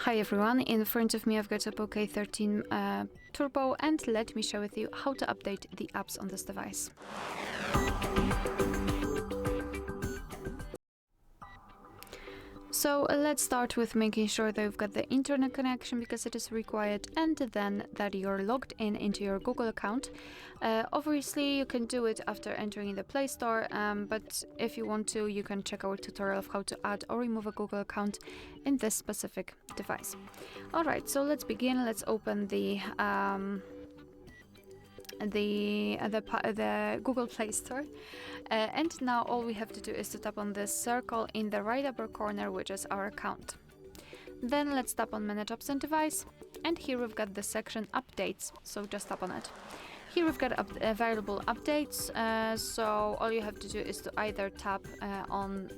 Hi everyone, in front of me I've got OPPO K13 Turbo, and let me share with you how to update the apps on this device. So let's start with making sure that you've got the internet connection, because it is required, and then that you're logged in into your Google account. Obviously you can do it after entering the Play Store, but if you want to, you can check our tutorial of how to add or remove a Google account in this specific device. Alright, so let's begin. Let's open the Google Play Store, and now all we have to do is to tap on this circle in the right upper corner, which is our account. Then let's tap on Manage Apps and Device, and here we've got the section Updates, so just tap on it. Here we've got available updates, so all you have to do is to either tap on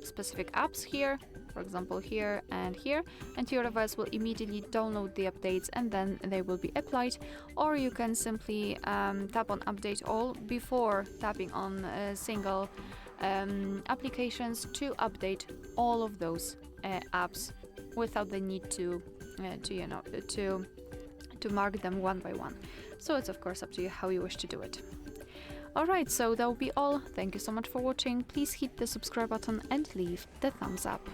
specific apps here, for example here and here, and your device will immediately download the updates and then they will be applied, or you can simply tap on Update All before tapping on single applications to update all of those apps without the need to mark them one by one. So it's of course up to you how you wish to do it. Alright, so that will be all. Thank you so much for watching. Please hit the subscribe button and leave the thumbs up.